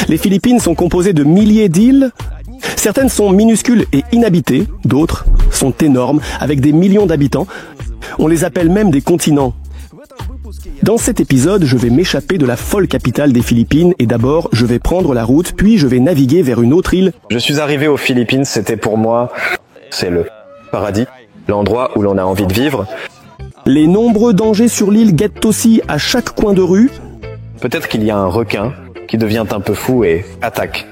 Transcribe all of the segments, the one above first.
Les Philippines sont composées de milliers d'îles. Certaines sont minuscules et inhabitées, d'autres sont énormes, avec des millions d'habitants. On les appelle même des continents. Dans cet épisode, je vais m'échapper de la folle capitale des Philippines et d'abord, je vais prendre la route, puis je vais naviguer vers une autre île. Je suis arrivé aux Philippines, c'était pour moi, c'est le paradis, l'endroit où l'on a envie de vivre. Les nombreux dangers sur l'île guettent aussi à chaque coin de rue. Peut-être qu'il y a un requin qui devient un peu fou et attaque.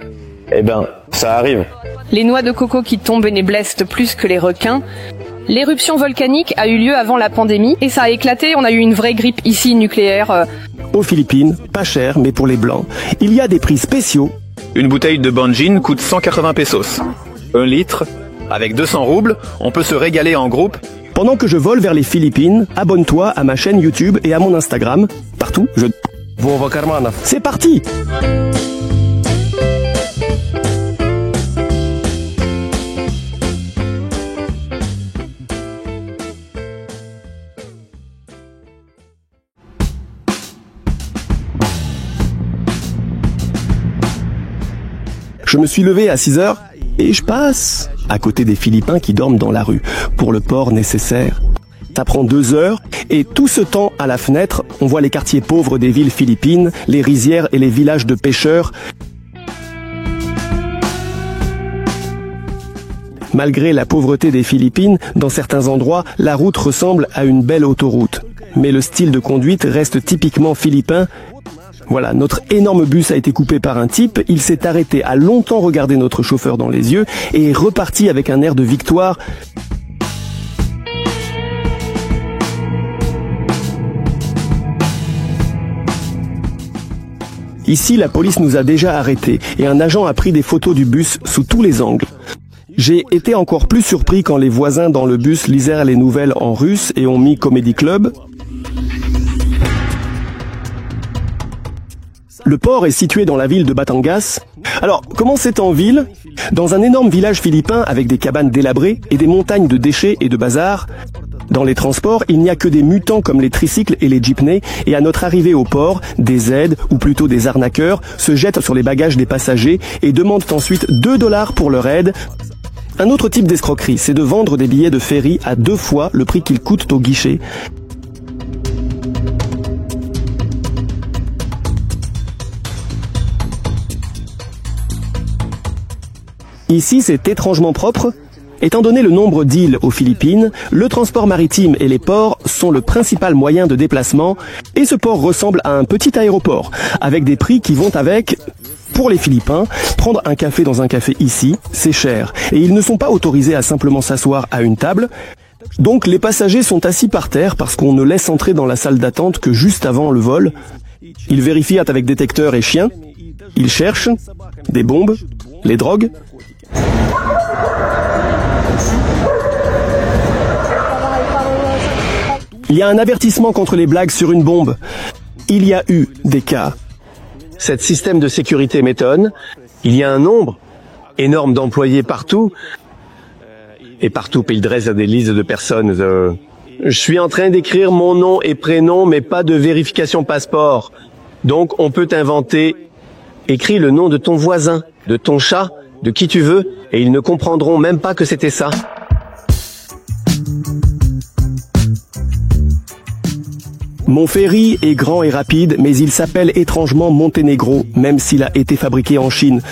Eh ben, ça arrive. Les noix de coco qui tombent et les blessent plus que les requins. L'éruption volcanique a eu lieu avant la pandémie et ça a éclaté, on a eu une vraie grippe ici nucléaire. Aux Philippines, pas cher, mais pour les Blancs, il y a des prix spéciaux. Une bouteille de Banjin coûte 180 pesos. 1 litre, avec 200 roubles, on peut se régaler en groupe. Pendant que je vole vers les Philippines, abonne-toi à ma chaîne YouTube et à mon Instagram. Partout, C'est parti! Je me suis levé à 6 heures et je passe à côté des Philippins qui dorment dans la rue pour le port nécessaire. Ça prend 2 heures et tout ce temps à la fenêtre, on voit les quartiers pauvres des villes philippines, les rizières et les villages de pêcheurs. Malgré la pauvreté des Philippines, dans certains endroits, la route ressemble à une belle autoroute. Mais le style de conduite reste typiquement philippin. Voilà, notre énorme bus a été coupé par un type, il s'est arrêté à longtemps regarder notre chauffeur dans les yeux et est reparti avec un air de victoire. Ici, la police nous a déjà arrêtés et un agent a pris des photos du bus sous tous les angles. J'ai été encore plus surpris quand les voisins dans le bus lisaient les nouvelles en russe et ont mis Comedy Club. Le port est situé dans la ville de Batangas. Alors, comment c'est en ville? Dans un énorme village philippin avec des cabanes délabrées et des montagnes de déchets et de bazar. Dans les transports, il n'y a que des mutants comme les tricycles et les jeepneys, et à notre arrivée au port, des aides, ou plutôt des arnaqueurs, se jettent sur les bagages des passagers et demandent ensuite 2 $ pour leur aide. Un autre type d'escroquerie, c'est de vendre des billets de ferry à 2 fois le prix qu'ils coûtent au guichet. Ici, c'est étrangement propre. Étant donné le nombre d'îles aux Philippines, le transport maritime et les ports sont le principal moyen de déplacement et ce port ressemble à un petit aéroport avec des prix qui vont avec. Pour les Philippins, prendre un café dans un café ici, c'est cher et ils ne sont pas autorisés à simplement s'asseoir à une table. Donc les passagers sont assis par terre parce qu'on ne laisse entrer dans la salle d'attente que juste avant le vol. Ils vérifient avec détecteurs et chiens. Ils cherchent des bombes, les drogues. Il y a un avertissement contre les blagues sur une bombe. Il y a eu des cas. Ce système de sécurité m'étonne. Il y a un nombre énorme d'employés partout. Et partout, il dresse des listes de personnes. Je suis en train d'écrire mon nom et prénom, mais pas de vérification passeport. Donc, on peut inventer. Écris le nom de ton voisin, de ton chat, de qui tu veux, et ils ne comprendront même pas que c'était ça. Mon ferry est grand et rapide, mais il s'appelle étrangement Monténégro, même s'il a été fabriqué en Chine.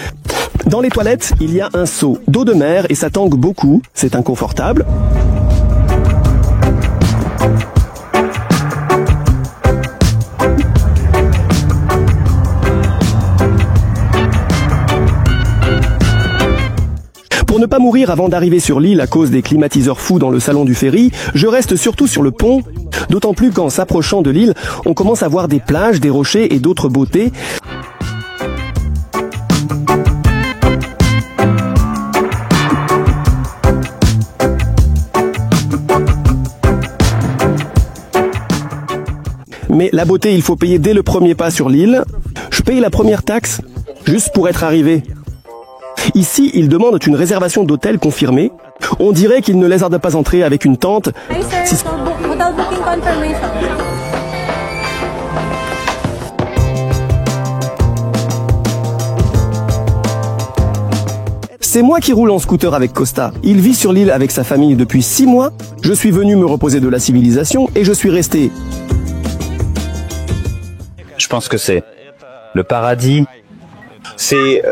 Dans les toilettes, il y a un seau d'eau de mer et ça tangue beaucoup, c'est inconfortable. Pour ne pas mourir avant d'arriver sur l'île à cause des climatiseurs fous dans le salon du ferry, je reste surtout sur le pont, d'autant plus qu'en s'approchant de l'île, on commence à voir des plages, des rochers et d'autres beautés. Mais la beauté, il faut payer dès le premier pas sur l'île. Je paye la première taxe, juste pour être arrivé. Ici, ils demandent une réservation d'hôtel confirmée. On dirait qu'ils ne lézardent pas entrer avec une tente. Hi sir, hotel booking confirmation. C'est moi qui roule en scooter avec Costa. Il vit sur l'île avec sa famille depuis 6 mois. Je suis venu me reposer de la civilisation et je suis resté. Je pense que c'est le paradis. C'est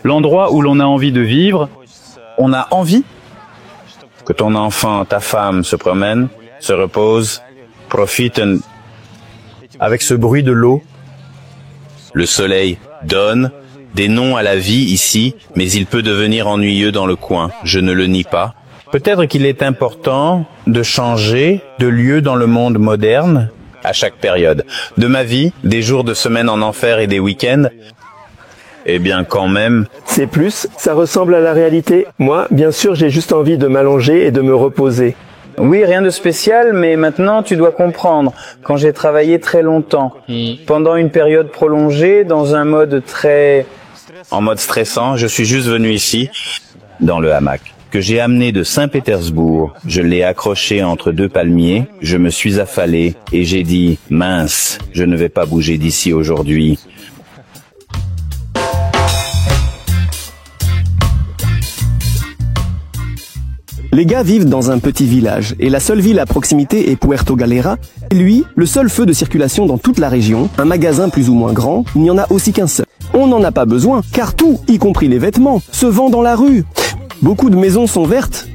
l'endroit où l'on a envie de vivre. On a envie que ton enfant, ta femme se promène, se repose, profite avec ce bruit de l'eau. Le soleil donne des noms à la vie ici, mais il peut devenir ennuyeux dans le coin. Je ne le nie pas. Peut-être qu'il est important de changer de lieu dans le monde moderne à chaque période. De ma vie, des jours de semaine en enfer et des week-ends, eh bien quand même... C'est plus, ça ressemble à la réalité. Moi, bien sûr, j'ai juste envie de m'allonger et de me reposer. Oui, rien de spécial, mais maintenant tu dois comprendre, quand j'ai travaillé très longtemps, pendant une période prolongée, dans un mode en mode stressant, je suis juste venu ici, dans le hamac, que j'ai amené de Saint-Pétersbourg. Je l'ai accroché entre 2 palmiers, je me suis affalé et j'ai dit « Mince, je ne vais pas bouger d'ici aujourd'hui ». Les gars vivent dans un petit village et la seule ville à proximité est Puerto Galera. Et lui, le seul feu de circulation dans toute la région, un magasin plus ou moins grand, il n'y en a aussi qu'un seul. On n'en a pas besoin, car tout, y compris les vêtements, se vend dans la rue. Beaucoup de maisons sont vertes.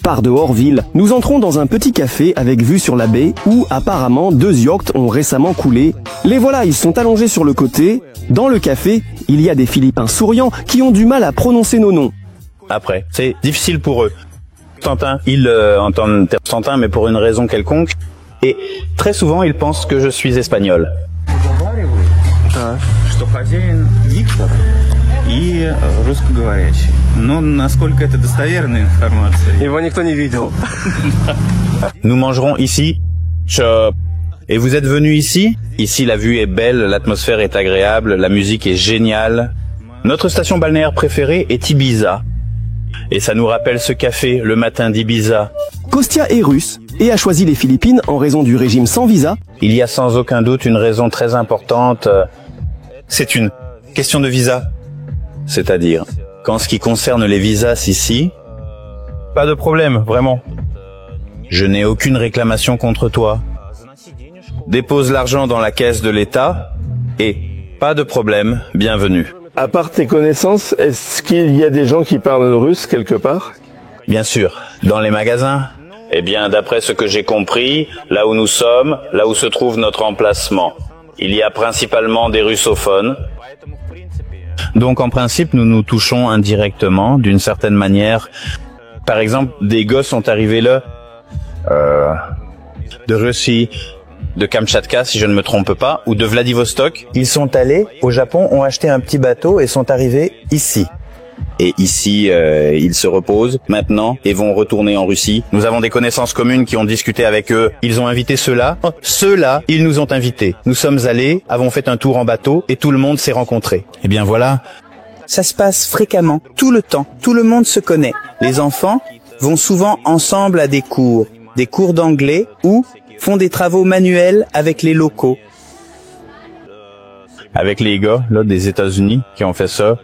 Par dehors ville, nous entrons dans un petit café avec vue sur la baie où apparemment 2 yachts ont récemment coulé. Les voilà, ils sont allongés sur le côté. Dans le café, il y a des Philippins souriants qui ont du mal à prononcer nos noms. Après, c'est difficile pour eux. Constantin, ils entendent Constantin, mais pour une raison quelconque. Et très souvent, ils pensent que je suis espagnol. Nous mangerons ici. Et vous êtes venus ici? Ici, la vue est belle, l'atmosphère est agréable, la musique est géniale. Notre station balnéaire préférée est Ibiza. Et ça nous rappelle ce café le matin d'Ibiza. Kostia est russe et a choisi les Philippines en raison du régime sans visa. Il y a sans aucun doute une raison très importante. C'est une question de visa. C'est-à-dire, qu'en ce qui concerne les visas ici, pas de problème, vraiment. Je n'ai aucune réclamation contre toi. Dépose l'argent dans la caisse de l'État et pas de problème, bienvenue. À part tes connaissances, est-ce qu'il y a des gens qui parlent russe quelque part? Bien sûr, dans les magasins. Eh bien, d'après ce que j'ai compris, là où nous sommes, là où se trouve notre emplacement, il y a principalement des russophones. Donc en principe, nous nous touchons indirectement, d'une certaine manière. Par exemple, des gosses sont arrivés là, de Russie, de Kamchatka, si je ne me trompe pas, ou de Vladivostok. Ils sont allés au Japon, ont acheté un petit bateau et sont arrivés ici. Et ici, ils se reposent maintenant et vont retourner en Russie. Nous avons des connaissances communes qui ont discuté avec eux. Ils ont invité ceux-là. Ceux-là, ils nous ont invités. Nous sommes allés, avons fait un tour en bateau et tout le monde s'est rencontré. Eh bien voilà. Ça se passe fréquemment, tout le temps. Tout le monde se connaît. Les enfants vont souvent ensemble à des cours d'anglais ou font des travaux manuels avec les locaux. Avec les gars, là, des États-Unis qui ont fait ça.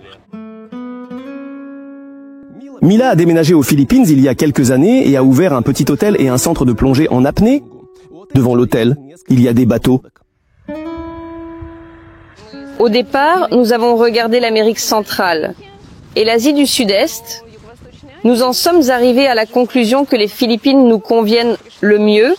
Mila a déménagé aux Philippines il y a quelques années et a ouvert un petit hôtel et un centre de plongée en apnée. Devant l'hôtel, il y a des bateaux. Au départ, nous avons regardé l'Amérique centrale et l'Asie du Sud-Est. Nous en sommes arrivés à la conclusion que les Philippines nous conviennent le mieux.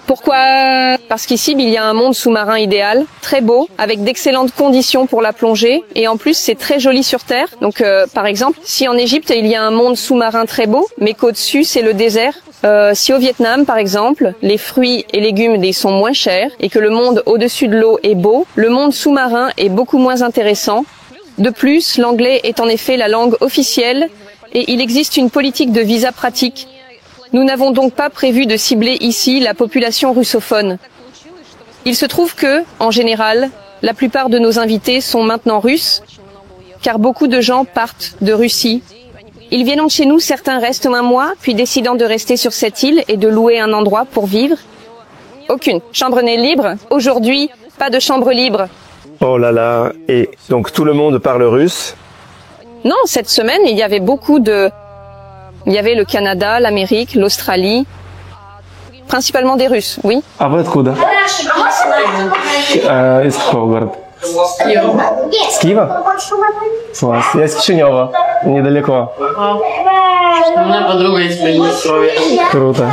Pourquoi? Parce qu'ici, il y a un monde sous-marin idéal, très beau, avec d'excellentes conditions pour la plongée, et en plus, c'est très joli sur Terre. Donc, par exemple, si en Égypte, il y a un monde sous-marin très beau, mais qu'au-dessus, c'est le désert. Si au Vietnam, par exemple, les fruits et légumes y sont moins chers, et que le monde au-dessus de l'eau est beau, le monde sous-marin est beaucoup moins intéressant. De plus, l'anglais est en effet la langue officielle, et il existe une politique de visa pratique. Nous n'avons donc pas prévu de cibler ici la population russophone. Il se trouve que, en général, la plupart de nos invités sont maintenant russes, car beaucoup de gens partent de Russie. Ils viennent chez nous, certains restent un mois, puis décidant de rester sur cette île et de louer un endroit pour vivre. Aucune chambre n'est libre. Aujourd'hui, Pas de chambre libre. Oh là là, et donc tout le monde parle russe? Non, cette semaine, il y avait Il y avait le Canada, l'Amérique, l'Australie, principalement des Russes, oui. А вы откуда? Из какого города? С Киева? Класс. Я из Кишинева, недалеко. Круто.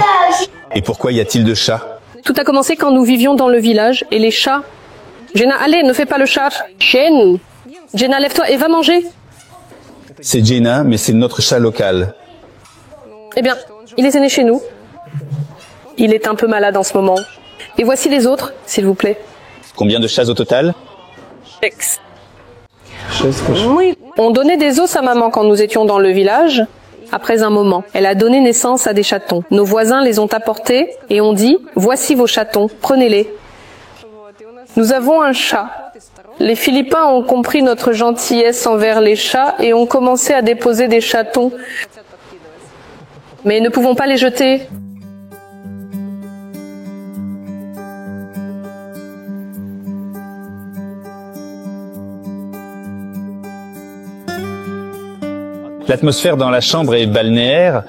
Et pourquoi y a-t-il de chats? Tout a commencé quand nous vivions dans le village et les chats... Jenna, allez, ne fais pas le chat. Chen. Jenna, lève-toi et va manger. C'est Jenna, mais c'est notre chat local. Eh bien, il est né chez nous. Il est un peu malade en ce moment. Et voici les autres, s'il vous plaît. Combien de chats au total? Oui. On donnait des os à maman quand nous étions dans le village. Après un moment, elle a donné naissance à des chatons. Nos voisins les ont apportés et ont dit « Voici vos chatons, prenez-les ». Nous avons un chat. Les Philippins ont compris notre gentillesse envers les chats et ont commencé à déposer des chatons. Mais ne pouvons pas les jeter. L'atmosphère dans la chambre est balnéaire.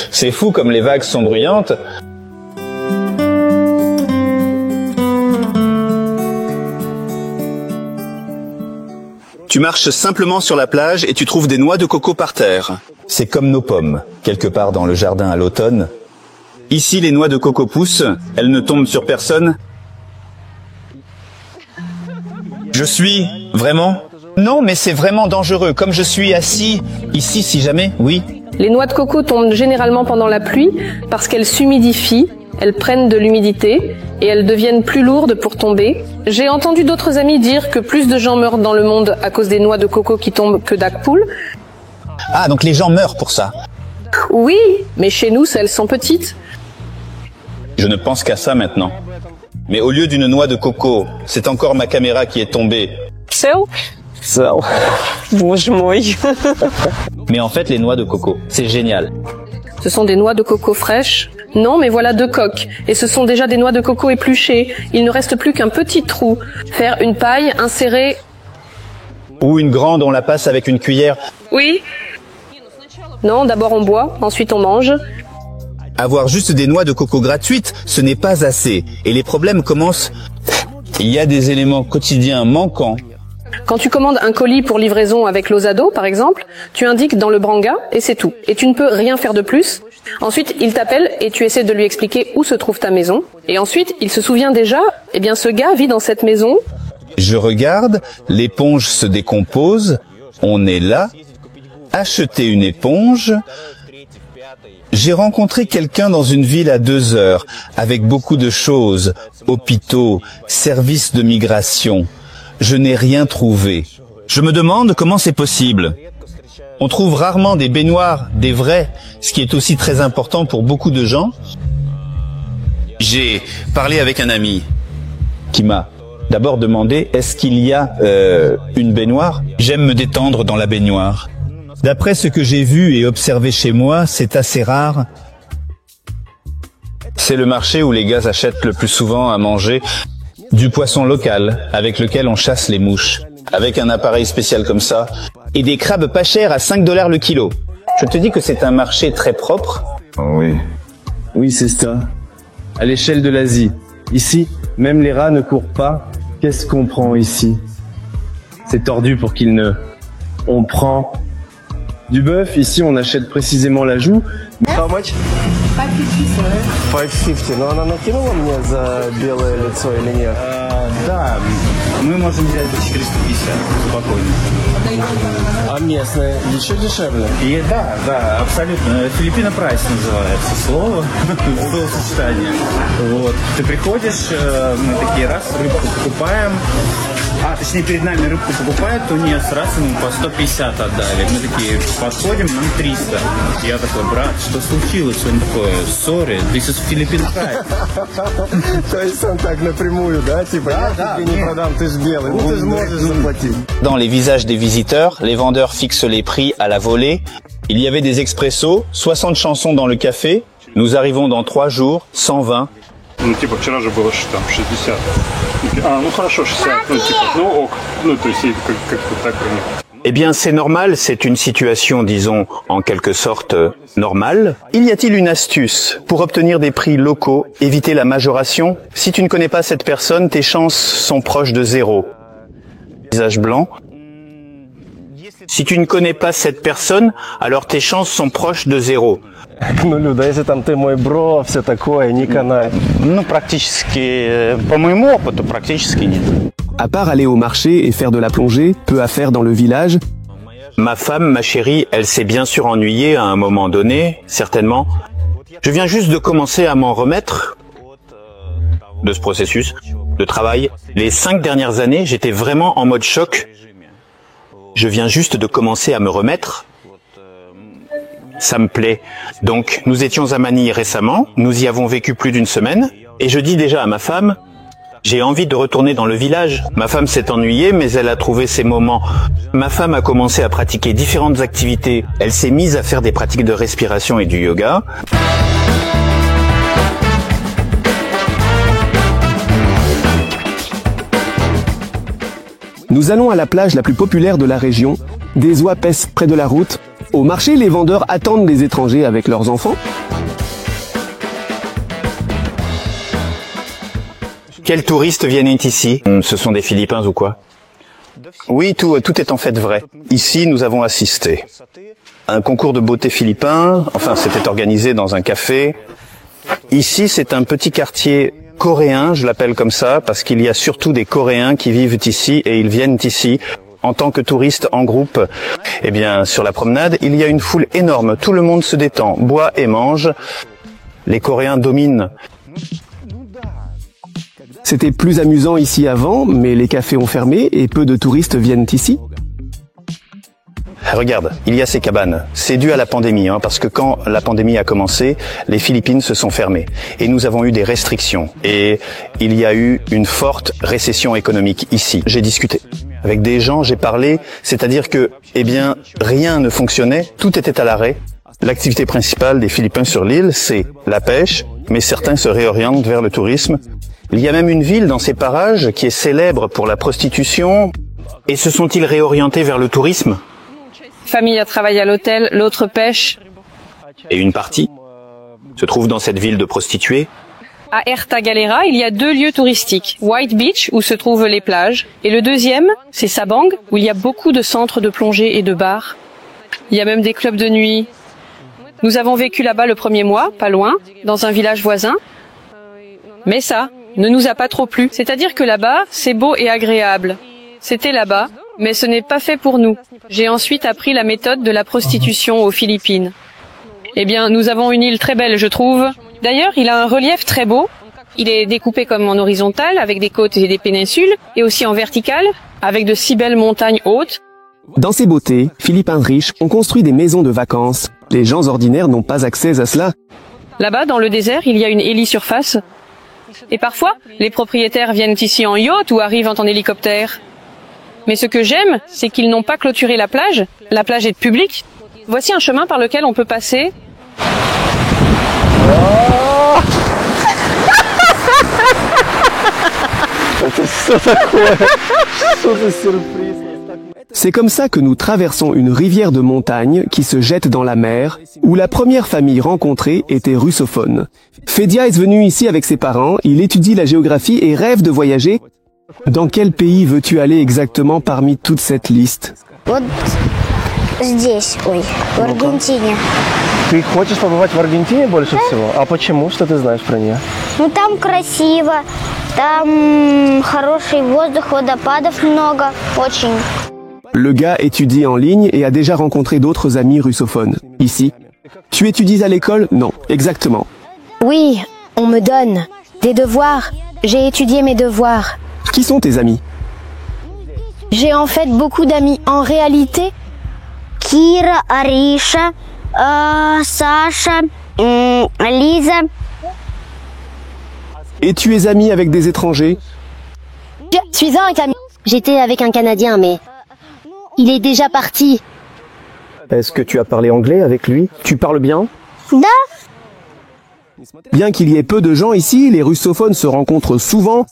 C'est fou comme les vagues sont bruyantes. Tu marches simplement sur la plage et tu trouves des noix de coco par terre. C'est comme nos pommes, quelque part dans le jardin à l'automne. Ici, les noix de coco poussent, elles ne tombent sur personne. Je suis vraiment? Non, mais c'est vraiment dangereux. Comme je suis assis ici, si jamais, oui. Les noix de coco tombent généralement pendant la pluie parce qu'elles s'humidifient, elles prennent de l'humidité et elles deviennent plus lourdes pour tomber. J'ai entendu d'autres amis dire que plus de gens meurent dans le monde à cause des noix de coco qui tombent que d'Akpoul. Ah, donc les gens meurent pour ça? Oui, mais chez nous, elles sont petites. Je ne pense qu'à ça maintenant. Mais au lieu d'une noix de coco, c'est encore ma caméra qui est tombée. Mais en fait, les noix de coco, c'est génial. Ce sont des noix de coco fraîches. Non, mais voilà 2 coques. Et ce sont déjà des noix de coco épluchées. Il ne reste plus qu'un petit trou. Faire une paille, insérer... Ou une grande, on la passe avec une cuillère. Oui. Non, d'abord on boit, ensuite on mange. Avoir juste des noix de coco gratuites, ce n'est pas assez. Et les problèmes commencent. Il y a des éléments quotidiens manquants. Quand tu commandes un colis pour livraison avec Lozado, par exemple, tu indiques dans le branga et c'est tout. Et tu ne peux rien faire de plus. Ensuite, il t'appelle et tu essaies de lui expliquer où se trouve ta maison. Et ensuite, il se souvient déjà, eh bien ce gars vit dans cette maison. Je regarde, l'éponge se décompose, on est là. Acheter une éponge. J'ai rencontré quelqu'un dans une ville à 2 heures, avec beaucoup de choses, hôpitaux, services de migration. Je n'ai rien trouvé. Je me demande comment c'est possible. On trouve rarement des baignoires, des vrais, ce qui est aussi très important pour beaucoup de gens. J'ai parlé avec un ami. Qui m'a d'abord demandé, est-ce qu'il y a une baignoire? J'aime me détendre dans la baignoire. D'après ce que j'ai vu et observé chez moi, c'est assez rare. C'est le marché où les gars achètent le plus souvent à manger du poisson local, avec lequel on chasse les mouches, avec un appareil spécial comme ça, et des crabes pas chers à 5 $ le kilo. Je te dis que c'est un marché très propre. Oui. Oui, c'est ça. À l'échelle de l'Asie. Ici, même les rats ne courent pas. Qu'est-ce qu'on prend ici? C'est tordu pour qu'ils ne... On prend du bœuf. Ici, on achète précisément la joue. How much? 550. Но она накинула мне за белое лицо или нет? Да, мы можем взять за 450, спокойно. А местное еще дешевле? И да, абсолютно. Филиппино прайс называется слово, словосочетание. Вот. Ты приходишь, мы такие раз, рыбку покупаем. Точнее, перед нами рыбку покупают, тунец, раз ему по 150 отдали. Мы такие подходим, нам 300. Я такой, брат, что случилось? Он такой, sorry, this is Philippine price. То есть он так напрямую, да? Типа, я тебе не продам, ты же белый, ну ты же можешь заплатить. Dans les visages des visiteurs, les vendeurs fixent les prix à la volée. Il y avait des expressos, 60 chansons dans le café. Nous arrivons dans 3 jours, 120. Ну, типа, вчера же было там 60. А, ну хорошо, 60. Ну, типа, ну ок. Ну, то есть, как-то так принято. Eh bien, c'est normal, c'est une situation, disons, en quelque sorte normale. Il y a-t-il une astuce pour obtenir des prix locaux, éviter la majoration? Si tu ne connais pas cette personne, tes chances sont proches de 0. Visage blanc. Si tu ne connais pas cette personne, alors tes chances sont proches de 0. Ну, Люда, если там ты мой бро, все такое, не канай. Ну, практически, по моему опыту, практически нет. À part aller au marché et faire de la plongée, peu à faire dans le village, Ma femme, ma chérie, elle s'est bien sûr ennuyée à un moment donné, certainement. Je viens juste de commencer à m'en remettre de ce processus de travail. Les 5 dernières années, j'étais vraiment en mode choc. Je viens juste de commencer à me remettre. Ça me plaît. Donc, nous étions à Manille récemment, nous y avons vécu plus d'1 semaine, et je dis déjà à ma femme, j'ai envie de retourner dans le village. Ma femme s'est ennuyée, mais elle a trouvé ses moments. Ma femme a commencé à pratiquer différentes activités. Elle s'est mise à faire des pratiques de respiration et du yoga. nous allons à la plage la plus populaire de la région. Des oies paissent près de la route. Au marché, les vendeurs attendent les étrangers avec leurs enfants. Quels touristes viennent ici? Ce sont des Philippins ou quoi? Oui, tout est en fait vrai. Ici, nous avons assisté à un concours de beauté philippin. Enfin, c'était organisé dans un café. Ici, c'est un petit quartier coréen, je l'appelle comme ça, parce qu'il y a surtout des Coréens qui vivent ici et ils viennent ici en tant que touristes en groupe. Eh bien, sur la promenade, il y a une foule énorme. Tout le monde se détend, boit et mange. Les Coréens dominent. C'était plus amusant ici avant, mais les cafés ont fermé et peu de touristes viennent ici. Regarde, il y a ces cabanes. C'est dû à la pandémie, parce que quand la pandémie a commencé, les Philippines se sont fermées. Et nous avons eu des restrictions. Et il y a eu une forte récession économique ici. J'ai discuté avec des gens, j'ai parlé, c'est-à-dire que, eh bien, rien ne fonctionnait, tout était à l'arrêt. L'activité principale des Philippins sur l'île, c'est la pêche, mais certains se réorientent vers le tourisme. Il y a même une ville dans ces parages qui est célèbre pour la prostitution. Et se sont-ils réorientés vers le tourisme? Famille travaille à l'hôtel, l'autre pêche. Et une partie se trouve dans cette ville de prostituées. À Erta Galera, il y a 2 lieux touristiques. White Beach, où se trouvent les plages. Et le deuxième, c'est Sabang, où il y a beaucoup de centres de plongée et de bars. Il y a même des clubs de nuit. Nous avons vécu là-bas le premier mois, pas loin, dans un village voisin. Mais ça ne nous a pas trop plu. C'est-à-dire que là-bas, c'est beau et agréable. C'était là-bas, mais ce n'est pas fait pour nous. J'ai ensuite appris la méthode de la prostitution aux Philippines. Eh bien, nous avons une île très belle, je trouve. D'ailleurs, il a un relief très beau. Il est découpé comme en horizontal, avec des côtes et des péninsules, et aussi en vertical, avec de si belles montagnes hautes. Dans ces beautés, Philippins riches ont construit des maisons de vacances. Les gens ordinaires n'ont pas accès à cela. Là-bas, dans le désert, il y a une hélisurface. Et parfois, les propriétaires viennent ici en yacht ou arrivent en hélicoptère. Mais ce que j'aime, c'est qu'ils n'ont pas clôturé la plage. La plage est publique. Voici un chemin par lequel on peut passer. C'est comme ça que nous traversons une rivière de montagne qui se jette dans la mer, où la première famille rencontrée était russophone. Fedia est venu ici avec ses parents, il étudie la géographie et rêve de voyager. Dans quel pays veux-tu aller exactement parmi toute cette liste? Вот здесь, ой, в Аргентине. Ты хочешь побывать в Аргентине больше всего? А почему? Что ты знаешь про нее? Ну там красиво, там хороший воздух, водопадов много, очень. Le gars étudie en ligne et a déjà rencontré d'autres amis russophones. Ici. Tu étudies à l'école? Non, exactement. Oui, on me donne des devoirs. J'ai étudié mes devoirs. Qui sont tes amis? J'ai en fait beaucoup d'amis. En réalité, Кира, Ариша, Саша, Лиза. Et tu es ami avec des étrangers? je suis un ami. J'étais avec un Canadien, mais il est déjà parti. Est-ce que tu as parlé anglais avec lui? Tu parles bien? Да, Bien qu'il y ait peu de gens ici, les russophones se rencontrent souvent.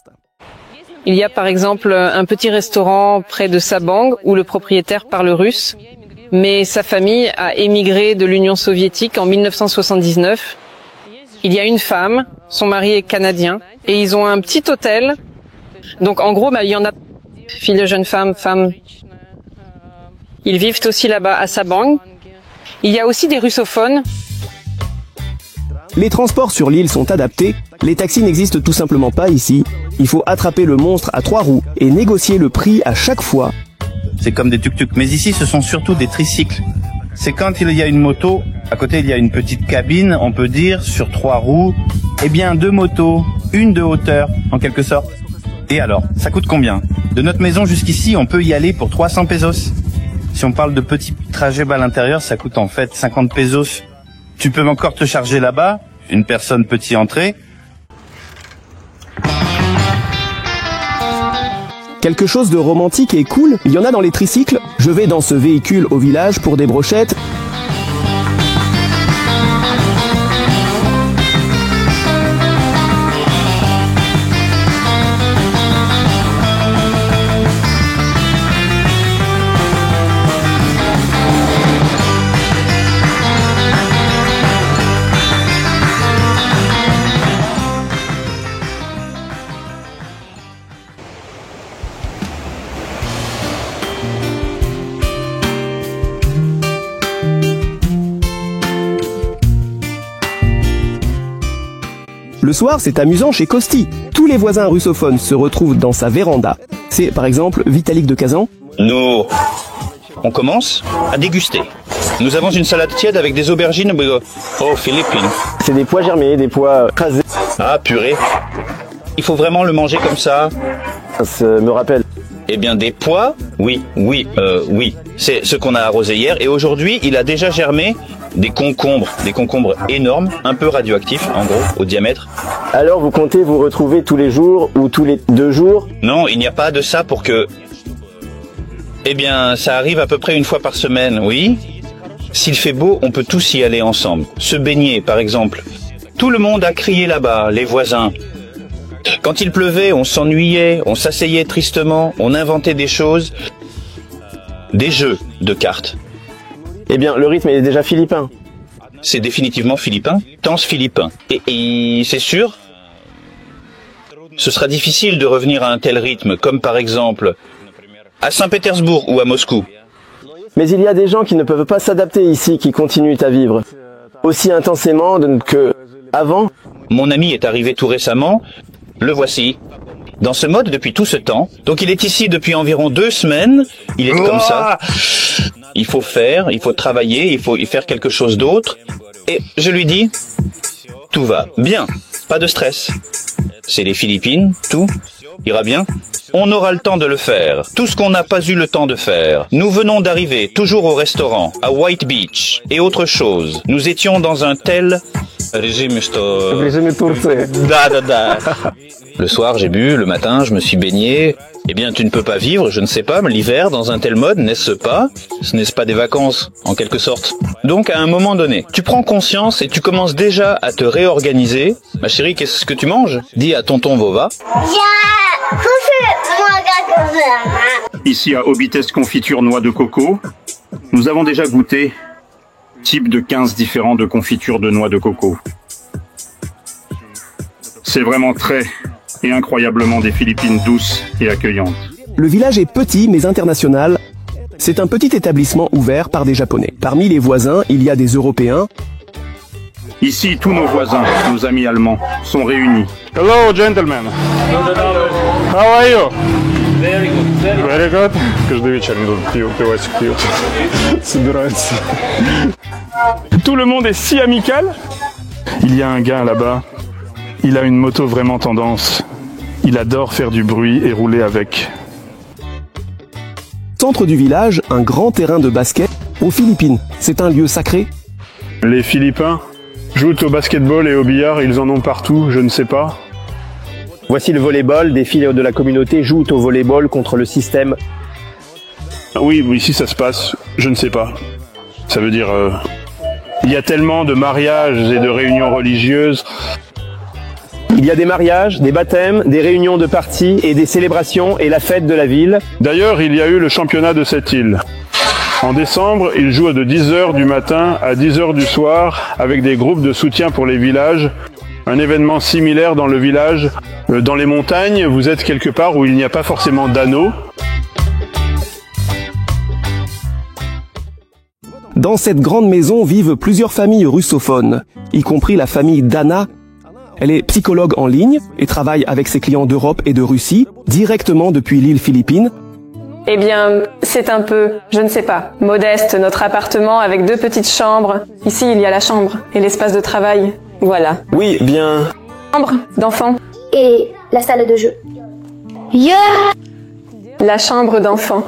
Il y a par exemple un petit restaurant près de Sabang où le propriétaire parle russe, mais sa famille a émigré de l'Union soviétique en 1979. Il y a une femme, son mari est canadien, et ils ont un petit hôtel. Donc en gros, il y en a filles, jeunes femmes. Ils vivent aussi là-bas à Sabang. Il y a aussi des russophones. Les transports sur l'île sont adaptés. Les taxis n'existent tout simplement pas ici. Il faut attraper le monstre à 3 roues et négocier le prix à chaque fois. C'est comme des tuk-tuk. Mais ici, ce sont surtout des tricycles. C'est quand il y a une moto, à côté il y a une petite cabine, on peut dire, sur 3 roues. Eh bien, 2 motos, une de hauteur, en quelque sorte. Et alors, ça coûte combien? De notre maison jusqu'ici, on peut y aller pour 300 pesos. Si on parle de petits trajets à l'intérieur, ça coûte en fait 50 pesos. Tu peux encore te charger là-bas, une personne peut y entrer. Quelque chose de romantique et cool, il y en a dans les tricycles. Je vais dans ce véhicule au village pour des brochettes. Le soir, c'est amusant chez Kosti. Tous les voisins russophones se retrouvent dans sa véranda. C'est par exemple Vitalik de Kazan. Nous, on commence à déguster. Nous avons une salade tiède avec des aubergines aux Philippines. C'est des pois germés, des pois crasés. Ah, purée. Il faut vraiment le manger comme ça. Ça me rappelle. Eh bien, des pois, oui. C'est ce qu'on a arrosé hier. Et aujourd'hui, il a déjà germé des concombres énormes, un peu radioactifs, en gros, au diamètre. Alors, vous comptez vous retrouver tous les jours ou tous les 2 jours? Non, il n'y a pas de ça pour que... Eh bien, ça arrive à peu près une fois par semaine, oui. S'il fait beau, on peut tous y aller ensemble. Se baigner, par exemple. Tout le monde a crié là-bas, les voisins. Quand il pleuvait, on s'ennuyait, on s'asseyait tristement, on inventait des choses. Des jeux de cartes. Eh bien, le rythme est déjà philippin. C'est définitivement philippin, danse philippin. Et c'est sûr, ce sera difficile de revenir à un tel rythme, comme par exemple à Saint-Pétersbourg ou à Moscou. Mais il y a des gens qui ne peuvent pas s'adapter ici, qui continuent à vivre aussi intensément que avant. Mon ami est arrivé tout récemment, le voici. Dans ce mode depuis tout ce temps. Donc il est ici depuis environ 2 semaines. Il est comme ça. Il faut travailler, il faut y faire quelque chose d'autre. Et je lui dis, tout va bien, pas de stress. C'est les Philippines, tout ira bien. On aura le temps de le faire. Tout ce qu'on n'a pas eu le temps de faire. Nous venons d'arriver, toujours au restaurant, à White Beach. Et autre chose, nous étions dans un tel... Le soir, j'ai bu, le matin, je me suis baigné. Eh bien, tu ne peux pas vivre, je ne sais pas, l'hiver dans un tel mode, n'est-ce pas? Ce n'est pas des vacances, en quelque sorte. Donc, à un moment donné, tu prends conscience et tu commences déjà à te réorganiser. Ma chérie, qu'est-ce que tu manges? Dis à tonton Vova. Ici à Obites Confiture Noix de Coco, nous avons déjà goûté type de 15 différents de confitures de noix de coco. C'est vraiment très et incroyablement des Philippines douces et accueillantes. Le village est petit mais international. C'est un petit établissement ouvert par des Japonais. Parmi les voisins, il y a des Européens. Ici, tous nos voisins, nos amis allemands, sont réunis. Hello, gentlemen. How are you? Very good. Very good. Каждый вечер пивасик пьют. Собираются. Tout le monde est si amical. Il y a un gars là-bas. Il a une moto vraiment tendance. Il adore faire du bruit et rouler avec. Centre du village, un grand terrain de basket. Aux Philippines, c'est un lieu sacré. Les Philippins jouent au basketball et au billard. Ils en ont partout, je ne sais pas. Voici le volleyball. Des filles de la communauté jouent au volleyball contre le système. Oui, ici ça se passe. Je ne sais pas. Ça veut dire Il y a tellement de mariages et de réunions religieuses. Il y a des mariages, des baptêmes, des réunions de parties et des célébrations et la fête de la ville. D'ailleurs, il y a eu le championnat de cette île. En décembre, il joue de 10h du matin à 10h du soir avec des groupes de soutien pour les villages. Un événement similaire dans le village. Dans les montagnes, vous êtes quelque part où il n'y a pas forcément d'anneaux. Dans cette grande maison vivent plusieurs familles russophones, y compris la famille Dana. Elle est psychologue en ligne et travaille avec ses clients d'Europe et de Russie, directement depuis l'île Philippines. Eh bien, c'est un peu, je ne sais pas, modeste, notre appartement avec 2 petites chambres. Ici, il y a la chambre et l'espace de travail. Voilà. Oui, bien... Chambre d'enfant. Et la salle de jeu. La chambre d'enfant.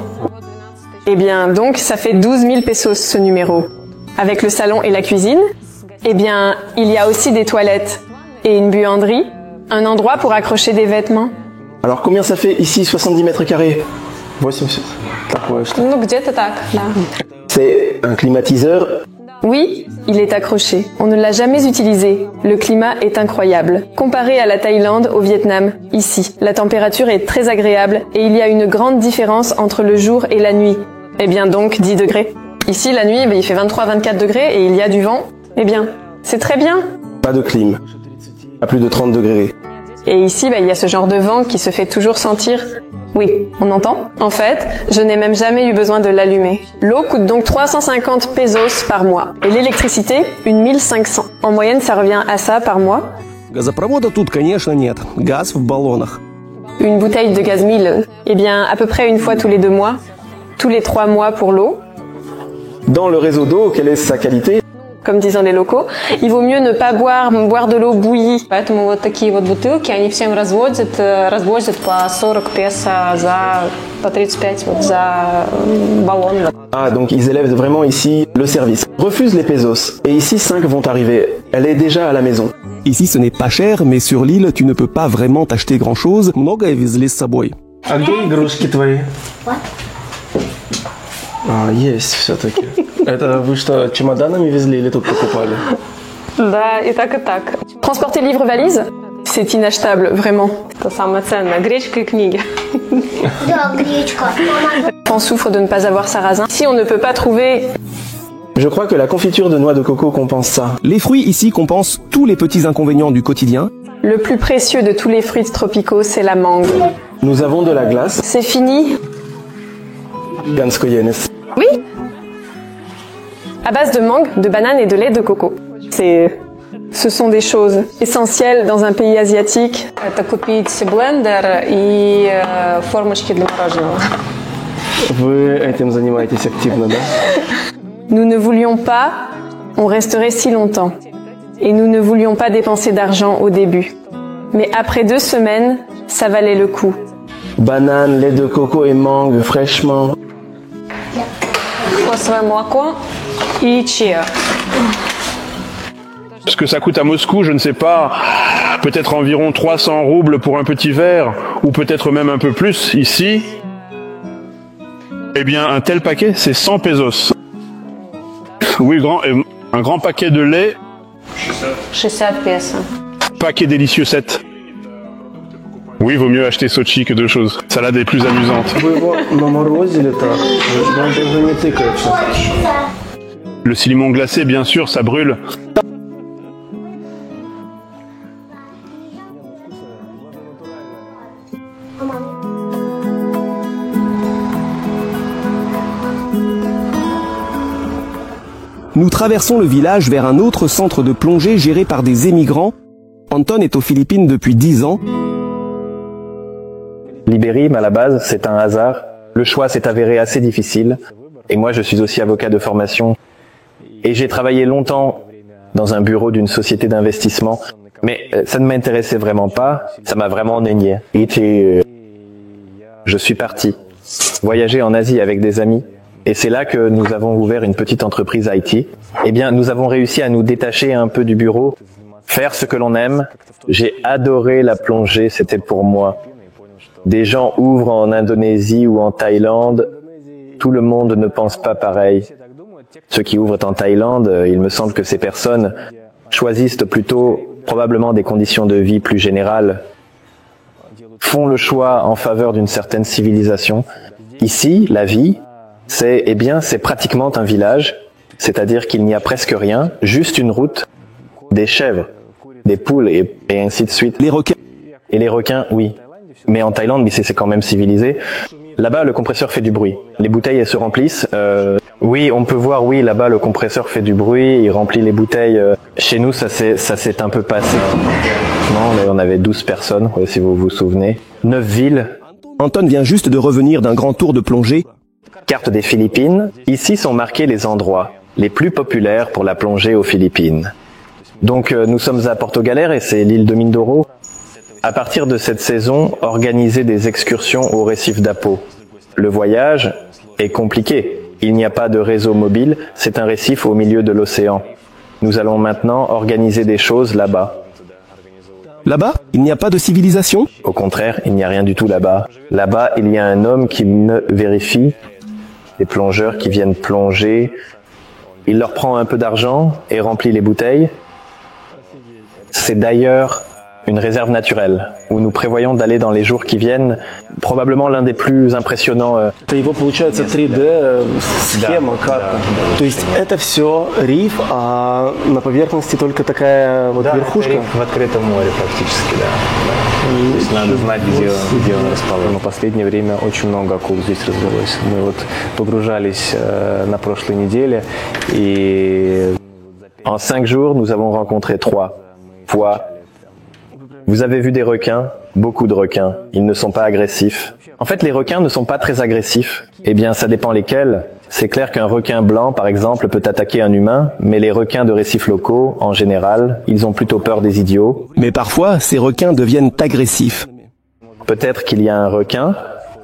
Eh bien, donc, ça fait 12 000 pesos ce numéro. Avec le salon et la cuisine, eh bien, il y a aussi des toilettes et une buanderie, un endroit pour accrocher des vêtements. Alors combien ça fait ici, 70 mètres carrés? 80. C'est un climatiseur. Oui, il est accroché. On ne l'a jamais utilisé. Le climat est incroyable. Comparé à la Thaïlande, au Vietnam, ici, la température est très agréable et il y a une grande différence entre le jour et la nuit. Eh bien donc, 10 degrés. Ici, la nuit, il fait 23-24 degrés et il y a du vent. Eh bien, c'est très bien. Pas de clim. À plus de 30 degrés. Et ici, il y a ce genre de vent qui se fait toujours sentir. Oui, on entend. En fait, je n'ai même jamais eu besoin de l'allumer. L'eau coûte donc 350 pesos par mois. Et l'électricité, 1500. En moyenne, ça revient à ça par mois. Газопровода тут, конечно, нет. Газ в баллонах. Une bouteille de gaz 1000, eh bien, à peu près une fois tous les 2 mois. Tous les 3 mois pour l'eau. Dans le réseau d'eau, quelle est sa qualité? Comme disent les locaux, il vaut mieux ne pas boire de l'eau bouillie. Поэтому вот такие вот бутылки, они всем развозят по 40 песо по 35 вот за баллон. Ah, donc ils élèvent vraiment ici le service. Refuse les pesos. Et ici, 5 vont arriver. Elle est déjà à la maison. Ici, ce n'est pas cher, mais sur l'île, tu ne peux pas vraiment t'acheter grand-chose. Многое везли с собой. А где игрушки твои? А, есть все-таки. Это вы что, чемоданами везли или тут покупали? Да, и так, и так. Transporter livre-valise, c'est inachetable, vraiment. Это самое ценное. Гречка и книги. Да, гречка. On souffre de ne pas avoir sarrasin. Si on ne peut pas trouver... Je crois que la confiture de noix de coco compense ça. Les fruits ici compensent tous les petits inconvénients du quotidien. Le plus précieux de tous les fruits tropicaux, c'est la mangue. Nous avons de la glace. C'est fini. Ganskoyenes. Oui. À base de mangue, de banane et de lait de coco. Ce sont des choses essentielles dans un pays asiatique. Это купить блендер и формочки для мороженого. Вы этим занимаетесь активно, да? Nous ne voulions pas, on resterait si longtemps. Et nous ne voulions pas dépenser d'argent au début. Mais après 2 semaines, ça valait le coup. Banane, lait de coco et mangue fraîchement. Кокосовое молоко и чиа. Ce que ça coûte à Moscou, je ne sais pas, peut-être environ 300 roubles pour un petit verre, ou peut-être même un peu plus ici. Eh bien, un tel paquet, c'est 100 pesos. Oui, un grand paquet de lait. 60 песо. Paquet délicieux 7. Oui, vaut mieux acheter Sochi que 2 choses. Salade est plus amusante. Вы его наморозили так, он даже не тыкается. Le cinnamon glacé, bien sûr, ça brûle. Nous traversons le village vers un autre centre de plongée géré par des émigrants. Anton est aux Philippines depuis 10 ans. L'Ibérim, à la base, c'est un hasard. Le choix s'est avéré assez difficile. Et moi, je suis aussi avocat de formation. Et j'ai travaillé longtemps dans un bureau d'une société d'investissement. Mais ça ne m'intéressait vraiment pas. Ça m'a vraiment ennuyé. Je suis parti voyager en Asie avec des amis. Et c'est là que nous avons ouvert une petite entreprise IT. Eh bien, nous avons réussi à nous détacher un peu du bureau, faire ce que l'on aime. J'ai adoré la plongée, c'était pour moi. Des gens ouvrent en Indonésie ou en Thaïlande. Tout le monde ne pense pas pareil. Ceux qui ouvrent en Thaïlande, il me semble que ces personnes choisissent plutôt probablement des conditions de vie plus générales, font le choix en faveur d'une certaine civilisation. Ici, la vie, c'est pratiquement un village, c'est-à-dire qu'il n'y a presque rien, juste une route, des chèvres, des poules et ainsi de suite. Les requins. Et les requins, oui. Mais en Thaïlande, c'est quand même civilisé. Là-bas, le compresseur fait du bruit. Les bouteilles, elles se remplissent. Oui, on peut voir, oui, là-bas, le compresseur fait du bruit, il remplit les bouteilles. Chez nous, ça s'est un peu passé. Non, on avait 12 personnes, si vous vous souvenez. 9 villes. Anton vient juste de revenir d'un grand tour de plongée. Carte des Philippines. Ici sont marqués les endroits les plus populaires pour la plongée aux Philippines. Donc, nous sommes à Porto Galère et c'est l'île de Mindoro. À partir de cette saison, organiser des excursions au récif d'Apo. Le voyage est compliqué. Il n'y a pas de réseau mobile, c'est un récif au milieu de l'océan. Nous allons maintenant organiser des choses là-bas. Là-bas, il n'y a pas de civilisation? Au contraire, il n'y a rien du tout là-bas. Là-bas, il y a un homme qui vérifie les plongeurs qui viennent plonger. Il leur prend un peu d'argent et remplit les bouteilles. C'est d'ailleurs une réserve naturelle, où nous prévoyons d'aller dans les jours qui viennent, probablement l'un des plus impressionnants. Его получается 3D схема, карта. То есть это все риф, а на поверхности только такая вот верхушка. В открытом море практически, да. Надо знать, где он расположен. Но в последнее время очень много акул здесь развелось. Мы вот погружались на прошлой неделе и... En 5 jours, nous avons rencontré 3 fois. Vous avez vu des requins, beaucoup de requins. Ils ne sont pas agressifs. En fait, les requins ne sont pas très agressifs. Eh bien, ça dépend lesquels. C'est clair qu'un requin blanc, par exemple, peut attaquer un humain, mais les requins de récifs locaux, en général, ils ont plutôt peur des idiots. Mais parfois, ces requins deviennent agressifs. Peut-être qu'il y a un requin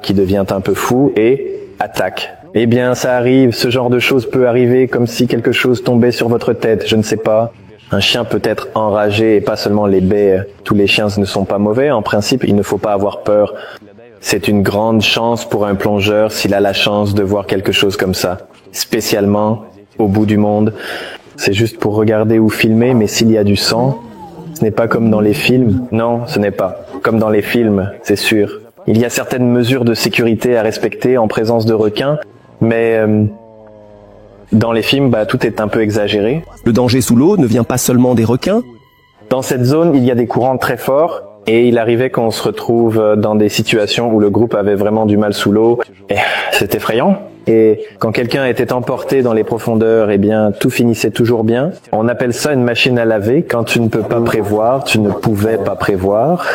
qui devient un peu fou et attaque. Eh bien, ça arrive, ce genre de choses peut arriver comme si quelque chose tombait sur votre tête, je ne sais pas. Un chien peut être enragé et pas seulement les baies. Tous les chiens ne sont pas mauvais. En principe, il ne faut pas avoir peur. C'est une grande chance pour un plongeur s'il a la chance de voir quelque chose comme ça. Spécialement au bout du monde. C'est juste pour regarder ou filmer, mais s'il y a du sang, ce n'est pas comme dans les films. Non, ce n'est pas comme dans les films, c'est sûr. Il y a certaines mesures de sécurité à respecter en présence de requins, mais... Dans les films, tout est un peu exagéré. Le danger sous l'eau ne vient pas seulement des requins. Dans cette zone, il y a des courants très forts et il arrivait qu'on se retrouve dans des situations où le groupe avait vraiment du mal sous l'eau. Et c'est effrayant. Et quand quelqu'un était emporté dans les profondeurs, tout finissait toujours bien. On appelle ça une machine à laver. Quand tu ne peux pas prévoir, tu ne pouvais pas prévoir.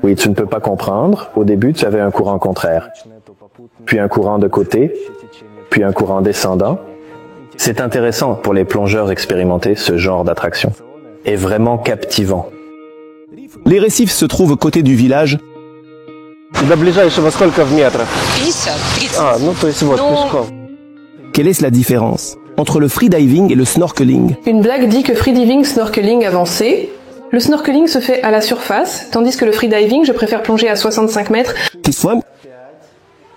Oui, tu ne peux pas comprendre. Au début, tu avais un courant contraire. Puis un courant de côté. Puis un courant descendant. C'est intéressant pour les plongeurs expérimentés, ce genre d'attraction. Et vraiment captivant. Les récifs se trouvent aux côtés du village. До ближайшего сколько в метрах? 50, 30. А, то есть вот пешком. Quelle est la différence entre le freediving et le snorkeling? Une blague dit que freediving, snorkeling avancé. Le snorkeling se fait à la surface, tandis que le freediving, je préfère plonger à 65 mètres.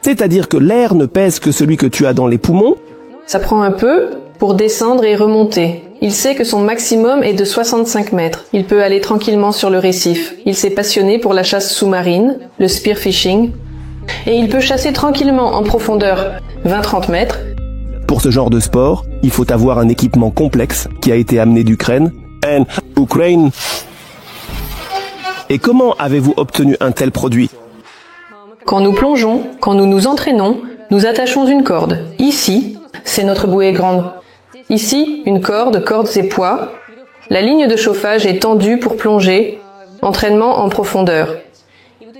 C'est-à-dire que l'air ne pèse que celui que tu as dans les poumons. Ça prend un peu pour descendre et remonter. Il sait que son maximum est de 65 mètres. Il peut aller tranquillement sur le récif. Il s'est passionné pour la chasse sous-marine, le spearfishing. Et il peut chasser tranquillement en profondeur 20-30 mètres. Pour ce genre de sport, il faut avoir un équipement complexe qui a été amené d'Ukraine. Ukraine. Et comment avez-vous obtenu un tel produit? Quand nous plongeons, quand nous nous entraînons, nous attachons une corde. Ici, c'est notre bouée grande. Ici, une corde, cordes et poids. La ligne de chauffage est tendue pour plonger. Entraînement en profondeur.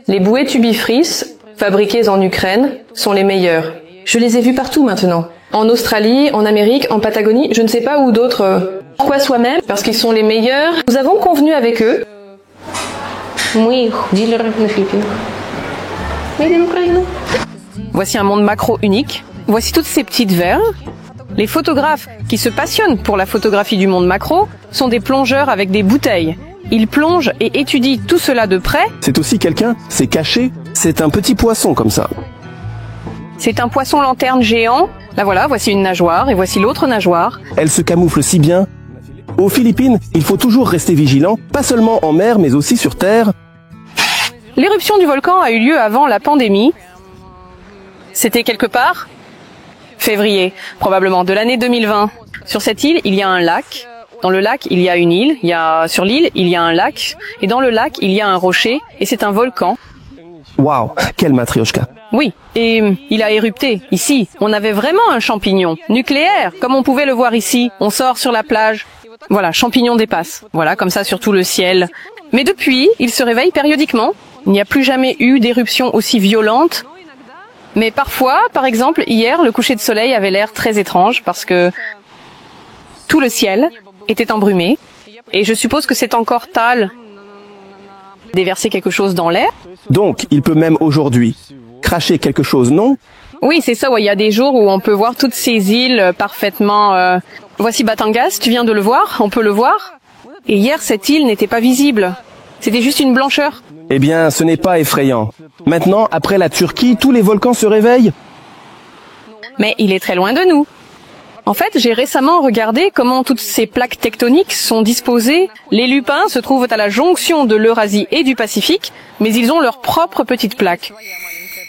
Les bouées tubifrice, fabriquées en Ukraine, sont les meilleures. Je les ai vues partout maintenant. En Australie, en Amérique, en Patagonie, je ne sais pas où d'autres. Pourquoi soi-même? Parce qu'ils sont les meilleurs. Nous avons convenu avec eux. Мы их дилеры на Филиппинах. Voici un monde macro unique. Voici toutes ces petites verres. Les photographes qui se passionnent pour la photographie du monde macro sont des plongeurs avec des bouteilles. Ils plongent et étudient tout cela de près. C'est aussi quelqu'un, c'est caché, c'est un petit poisson comme ça. C'est un poisson lanterne géant. Là voilà, voici une nageoire et voici l'autre nageoire. Elle se camoufle si bien. Aux Philippines, il faut toujours rester vigilant, pas seulement en mer mais aussi sur terre. L'éruption du volcan a eu lieu avant la pandémie. C'était quelque part février, probablement, de l'année 2020. Sur cette île, il y a un lac. Dans le lac, il y a une île. Sur l'île, il y a un lac. Et dans le lac, il y a un rocher. Et c'est un volcan. Waouh, quelle matrioshka. Oui, et il a érupté. Ici, on avait vraiment un champignon nucléaire, comme on pouvait le voir ici. On sort sur la plage. Voilà, champignon dépasse. Voilà, comme ça sur tout le ciel. Mais depuis, il se réveille périodiquement. Il n'y a plus jamais eu d'éruption aussi violente. Mais parfois, par exemple, hier, le coucher de soleil avait l'air très étrange parce que tout le ciel était embrumé. Et je suppose que c'est encore Tal déverser quelque chose dans l'air. Donc, il peut même aujourd'hui cracher quelque chose, non? Oui, c'est ça. Ouais. Il y a des jours où on peut voir toutes ces îles parfaitement... Voici Batangas, tu viens de le voir, on peut le voir. Et hier, cette île n'était pas visible. C'était juste une blancheur. Eh bien, ce n'est pas effrayant. Maintenant, après la Turquie, tous les volcans se réveillent. Mais il est très loin de nous. En fait, j'ai récemment regardé comment toutes ces plaques tectoniques sont disposées. Les lupins se trouvent à la jonction de l'Eurasie et du Pacifique, mais ils ont leurs propres petites plaques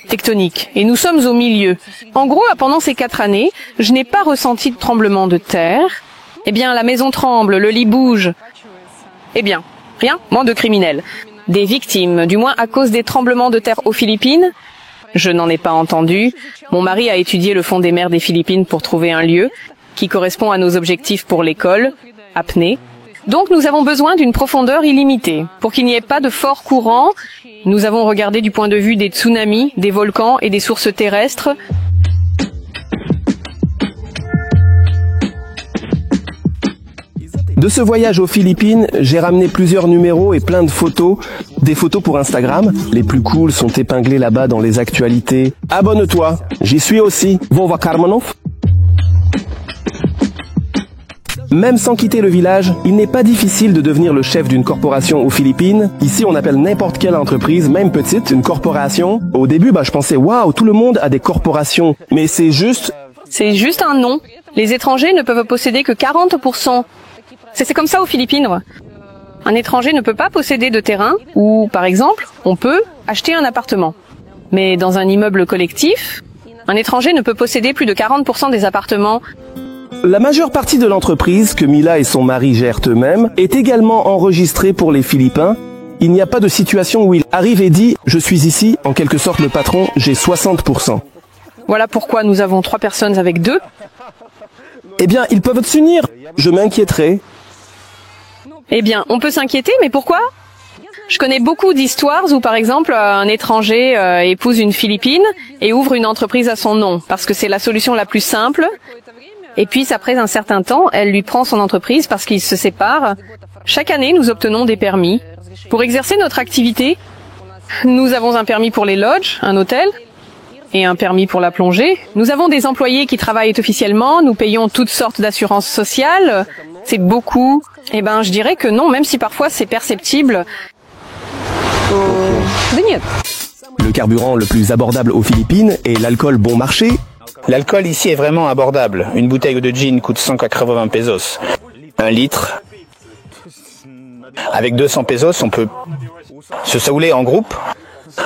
tectoniques. Et nous sommes au milieu. En gros, pendant ces 4 années, je n'ai pas ressenti de tremblement de terre. Eh bien, la maison tremble, le lit bouge. Eh bien, rien, moins de criminels. Des victimes, du moins à cause des tremblements de terre aux Philippines. Je n'en ai pas entendu. Mon mari a étudié le fond des mers des Philippines pour trouver un lieu qui correspond à nos objectifs pour l'école, apnée. Donc nous avons besoin d'une profondeur illimitée. Pour qu'il n'y ait pas de fort courant, nous avons regardé du point de vue des tsunamis, des volcans et des sources terrestres. De ce voyage aux Philippines, j'ai ramené plusieurs numéros et plein de photos. Des photos pour Instagram. Les plus cool sont épinglés là-bas dans les actualités. Abonne-toi, j'y suis aussi. Vova Karmanov. Même sans quitter le village, il n'est pas difficile de devenir le chef d'une corporation aux Philippines. Ici, on appelle n'importe quelle entreprise, même petite, une corporation. Au début, je pensais, waouh, tout le monde a des corporations. Mais c'est juste un nom. Les étrangers ne peuvent posséder que 40%. C'est comme ça aux Philippines. Un étranger ne peut pas posséder de terrain ou, par exemple, on peut acheter un appartement. Mais dans un immeuble collectif, un étranger ne peut posséder plus de 40% des appartements. La majeure partie de l'entreprise que Mila et son mari gèrent eux-mêmes est également enregistrée pour les Philippins. Il n'y a pas de situation où il arrive et dit « Je suis ici, en quelque sorte le patron, j'ai 60%. » Voilà pourquoi nous avons 3 personnes avec 2. Eh bien, ils peuvent s'unir. Je m'inquiéterais. Eh bien, on peut s'inquiéter, mais pourquoi? Je connais beaucoup d'histoires où, par exemple, un étranger épouse une Philippine et ouvre une entreprise à son nom, parce que c'est la solution la plus simple. Et puis, après un certain temps, elle lui prend son entreprise parce qu'ils se séparent. Chaque année, nous obtenons des permis. Pour exercer notre activité, nous avons un permis pour les lodges, un hôtel, et un permis pour la plongée. Nous avons des employés qui travaillent officiellement, nous payons toutes sortes d'assurances sociales. C'est beaucoup. Eh ben, je dirais que non, même si parfois c'est perceptible. Le carburant le plus abordable aux Philippines est l'alcool bon marché. L'alcool ici est vraiment abordable. Une bouteille de gin coûte 180 pesos. 1 litre. Avec 200 pesos, on peut se saouler en groupe.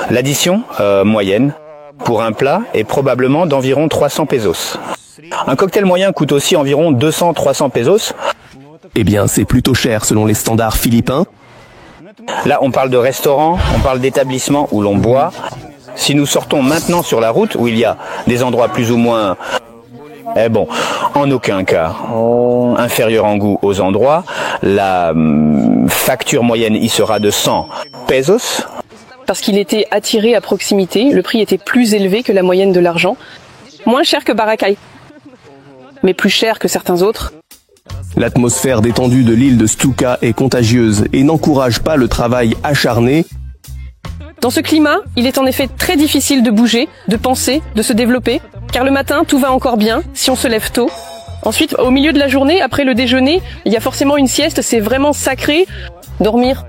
L'addition moyenne pour un plat est probablement d'environ 300 pesos. Un cocktail moyen coûte aussi environ 200-300 pesos. Eh bien, c'est plutôt cher selon les standards philippins. Là, on parle de restaurants, on parle d'établissements où l'on boit. Si nous sortons maintenant sur la route, où il y a des endroits plus ou moins... en aucun cas inférieur en goût aux endroits, la facture moyenne y sera de 100 pesos. Parce qu'il était attiré à proximité, le prix était plus élevé que la moyenne de l'argent. Moins cher que Boracay, mais plus cher que certains autres. L'atmosphère détendue de l'île de Stuka est contagieuse et n'encourage pas le travail acharné. Dans ce climat, il est en effet très difficile de bouger, de penser, de se développer, car le matin, tout va encore bien si on se lève tôt. Ensuite, au milieu de la journée, après le déjeuner, il y a forcément une sieste, c'est vraiment sacré. Dormir,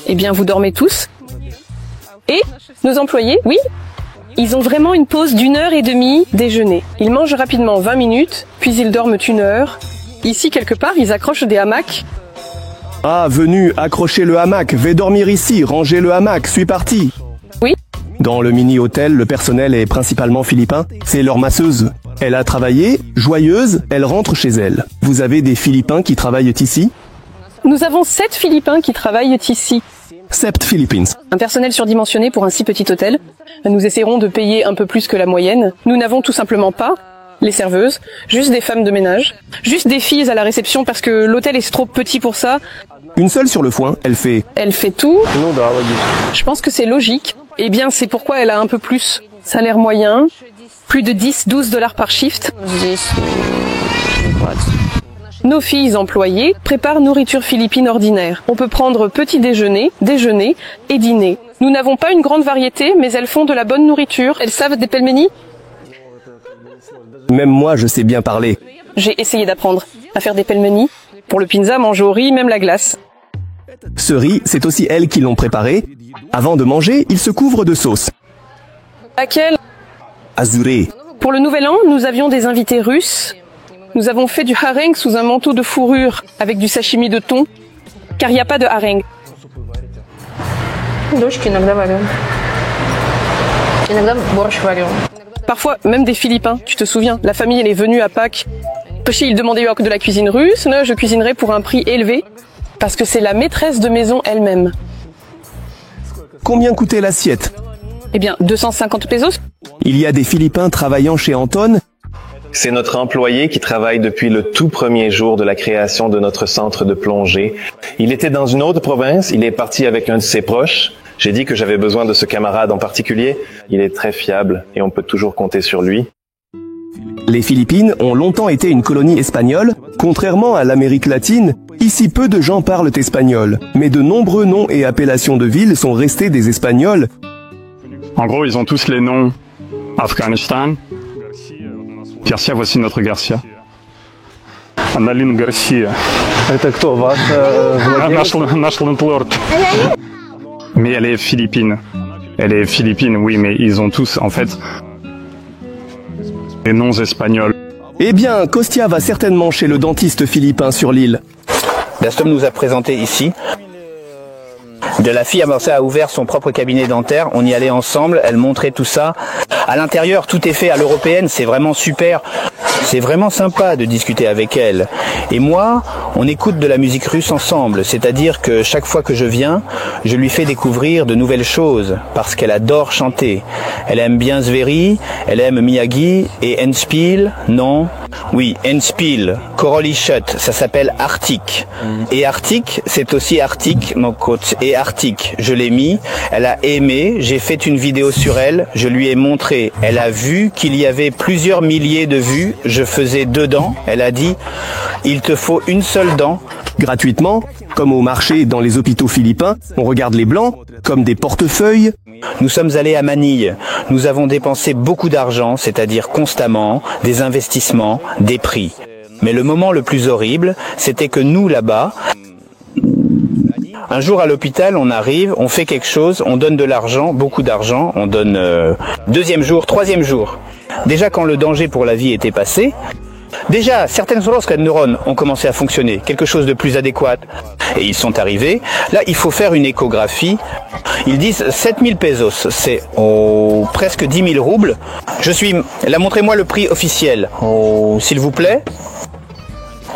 eh bien vous dormez tous. Et nos employés, oui, Ils ont vraiment une pause d'1h30 déjeuner. Ils mangent rapidement 20 minutes, puis ils dorment 1 heure. Ici, quelque part, ils accrochent des hamacs. Ah, venu, accrochez le hamac, vais dormir ici, rangez le hamac, suis parti. Oui. Dans le mini-hôtel, le personnel est principalement philippin. C'est leur masseuse. Elle a travaillé, joyeuse, elle rentre chez elle. Vous avez des Philippins qui travaillent ici? Nous avons 7 Philippins qui travaillent ici. 7 Philippines. Un personnel surdimensionné pour un si petit hôtel. Nous essaierons de payer un peu plus que la moyenne. Nous n'avons tout simplement pas les serveuses, juste des femmes de ménage, juste des filles à la réception parce que l'hôtel est trop petit pour ça. Une seule sur le foin, elle fait... Elle fait tout. Je pense que c'est logique. Eh bien, c'est pourquoi elle a un peu plus. Salaire moyen, plus de 10-12 $ par shift. Nos filles employées préparent nourriture philippine ordinaire. On peut prendre petit déjeuner, déjeuner et dîner. Nous n'avons pas une grande variété, mais elles font de la bonne nourriture. Elles savent des pelmeni. Même moi, je sais bien parler. J'ai essayé d'apprendre à faire des pelmeni. Pour le pizza, mange au riz, même la glace. Ce riz, c'est aussi elles qui l'ont préparé. Avant de manger, ils se couvrent de sauce. Laquelle? Azuré. Pour le nouvel an, nous avions des invités russes. Nous avons fait du hareng sous un manteau de fourrure avec du sashimi de thon, car il n'y a pas de hareng. Parfois, même des Philippins, tu te souviens, la famille elle est venue à Pâques. Ils demandaient de la cuisine russe, je cuisinerai pour un prix élevé, parce que c'est la maîtresse de maison elle-même. Combien coûtait l'assiette? Eh bien, 250 pesos. Il y a des Philippins travaillant chez Anton. C'est notre employé qui travaille depuis le tout premier jour de la création de notre centre de plongée. Il était dans une autre province, il est parti avec un de ses proches. J'ai dit que j'avais besoin de ce camarade en particulier. Il est très fiable et on peut toujours compter sur lui. Les Philippines ont longtemps été une colonie espagnole. Contrairement à l'Amérique latine, ici peu de gens parlent espagnol. Mais de nombreux noms et appellations de villes sont restés des Espagnols. En gros, ils ont tous les noms Afghanistan. Garcia, voici notre Garcia. Annalyn Garcia. Это кто, ваш Наш лендлорд. Mais elle est philippine. Elle est philippine, oui, mais ils ont tous, en fait, des noms espagnols. Eh bien, Costia va certainement chez le dentiste philippin sur l'île. Dastom nous a présenté ici. De la fille a ouvert son propre cabinet dentaire, on y allait ensemble, elle montrait tout ça. À l'intérieur, tout est fait à l'européenne, c'est vraiment super. C'est vraiment sympa de discuter avec elle. Et moi, on écoute de la musique russe ensemble, c'est-à-dire que chaque fois que je viens, je lui fais découvrir de nouvelles choses, parce qu'elle adore chanter. Elle aime bien Zveri, elle aime Miyagi, et Endspiel, non? Oui, Endspiel, Korolichet, ça s'appelle Arctic. Et Arctic, c'est aussi Arctic, mon coach, et Arctic. Je l'ai mis, elle a aimé, j'ai fait une vidéo sur elle, je lui ai montré. Elle a vu qu'il y avait plusieurs milliers de vues, je faisais 2 dents, elle a dit, il te faut une seule dent. Gratuitement, comme au marché dans les hôpitaux philippins, on regarde les blancs comme des portefeuilles. Nous sommes allés à Manille. Nous avons dépensé beaucoup d'argent, c'est-à-dire constamment, des investissements, des prix. Mais le moment le plus horrible, c'était que nous, là-bas, un jour à l'hôpital, on arrive, on fait quelque chose, on donne de l'argent, beaucoup d'argent, on donne 2e jour, 3e jour. Déjà quand le danger pour la vie était passé, déjà, certaines neurones ont commencé à fonctionner, quelque chose de plus adéquat. Et ils sont arrivés. Là, il faut faire une échographie. Ils disent 7000 pesos, c'est presque 10 000 roubles. Là, montrez-moi le prix officiel. S'il vous plaît.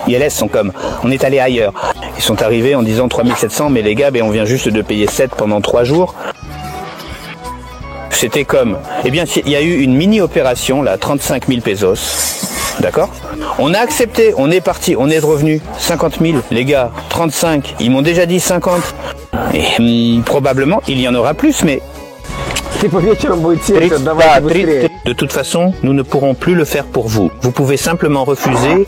ILS sont comme, on est allé ailleurs. Ils sont arrivés en disant 3700, mais les gars, on vient juste de payer 7 pendant 3 jours. C'était comme, eh bien, il y a eu une mini-opération, là, 35 000 pesos. D'accord? On a accepté, on est parti, on est revenu. 50 000, les gars, 35, ils m'ont déjà dit 50. Et probablement, il y en aura plus, mais... De toute façon, nous ne pourrons plus le faire pour vous. Vous pouvez simplement refuser,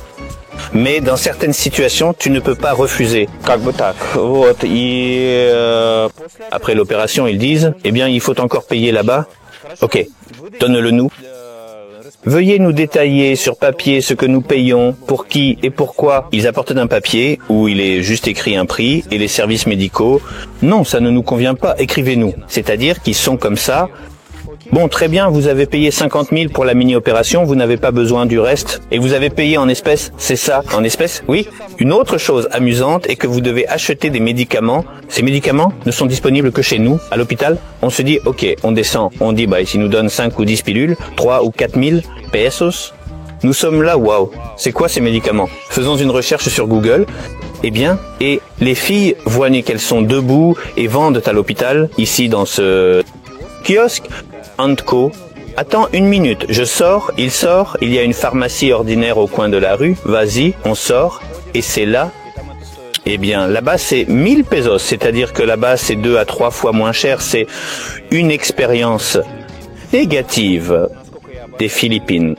mais dans certaines situations, tu ne peux pas refuser. Après l'opération, ils disent, eh bien, il faut encore payer là-bas. Ok, donne-le nous. Veuillez nous détailler sur papier ce que nous payons, pour qui et pourquoi. Ils apportent un papier où il est juste écrit un prix et les services médicaux. Non, ça ne nous convient pas, écrivez-nous. C'est-à-dire qu'ils sont comme ça. Bon, très bien, vous avez payé 50 000 pour la mini-opération, vous n'avez pas besoin du reste. Et vous avez payé en espèces, c'est ça, en espèces? Oui. Une autre chose amusante est que vous devez acheter des médicaments. Ces médicaments ne sont disponibles que chez nous, à l'hôpital. On se dit, ok, on descend, on dit, s'ils nous donnent 5 ou 10 pilules, 3 ou 4 000 pesos. Nous sommes là, waouh. C'est quoi ces médicaments? Faisons une recherche sur Google. Eh bien, et les filles voient qu'elles sont debout et vendent à l'hôpital, ici dans ce kiosque, Antco. Attends une minute, je sors, il sort, il y a une pharmacie ordinaire au coin de la rue, vas-y, on sort, et c'est là. Eh bien, là-bas, c'est 1000 pesos, c'est-à-dire que là-bas, c'est 2 à 3 fois moins cher, c'est une expérience négative des Philippines.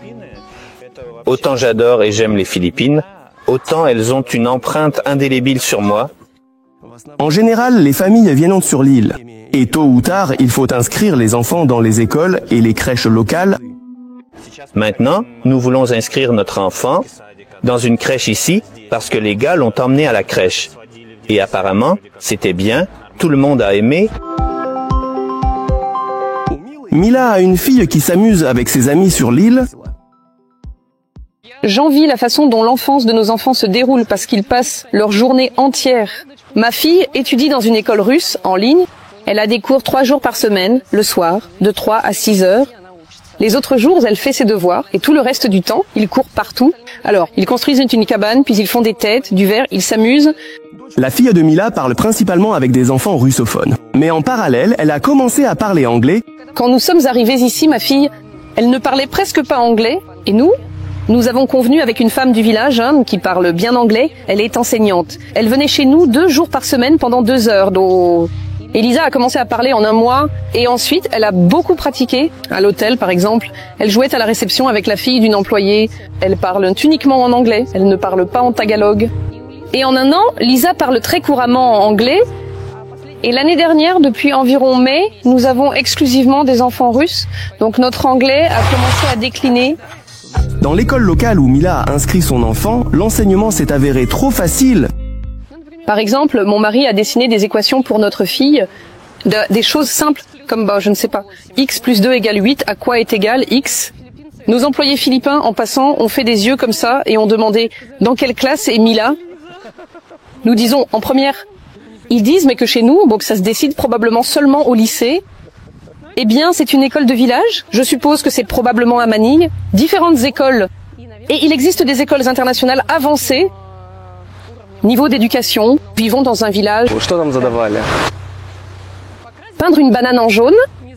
Autant j'adore et j'aime les Philippines, autant elles ont une empreinte indélébile sur moi. En général, les familles viennent sur l'île. Et tôt ou tard, il faut inscrire les enfants dans les écoles et les crèches locales. Maintenant, nous voulons inscrire notre enfant dans une crèche ici parce que les gars l'ont emmené à la crèche. Et apparemment, c'était bien, tout le monde a aimé. Mila a une fille qui s'amuse avec ses amis sur l'île. J'envie la façon dont l'enfance de nos enfants se déroule parce qu'ils passent leur journée entière. Ma fille étudie dans une école russe en ligne. Elle a des cours 3 jours par semaine, le soir, de 3 à 6 heures. Les autres jours, elle fait ses devoirs et tout le reste du temps, ils courent partout. Alors, ils construisent une cabane, puis ils font des têtes, du verre, ils s'amusent. La fille de Mila parle principalement avec des enfants russophones. Mais en parallèle, elle a commencé à parler anglais. Quand nous sommes arrivés ici, ma fille, elle ne parlait presque pas anglais. Et nous avons convenu avec une femme du village qui parle bien anglais. Elle est enseignante. Elle venait chez nous 2 jours par semaine pendant 2 heures. Elisa a commencé à parler en 1 mois et ensuite elle a beaucoup pratiqué. À l'hôtel par exemple, elle jouait à la réception avec la fille d'une employée. Elle parle uniquement en anglais, elle ne parle pas en tagalog. Et en 1 an, Lisa parle très couramment en anglais. Et l'année dernière, depuis environ mai, nous avons exclusivement des enfants russes. Donc notre anglais a commencé à décliner. Dans l'école locale où Mila a inscrit son enfant, l'enseignement s'est avéré trop facile. Par exemple, mon mari a dessiné des équations pour notre fille, des choses simples, comme, je ne sais pas, x plus 2 égale 8, à quoi est égal x? Nos employés philippins, en passant, ont fait des yeux comme ça et ont demandé « Dans quelle classe est Mila ?» Nous disons « En première ». Ils disent mais que chez nous, que ça se décide probablement seulement au lycée. Eh bien, c'est une école de village. Je suppose que c'est probablement à Manille. Différentes écoles. Et il existe des écoles internationales avancées. Niveau d'éducation, vivons dans un village. Peindre une banane en jaune.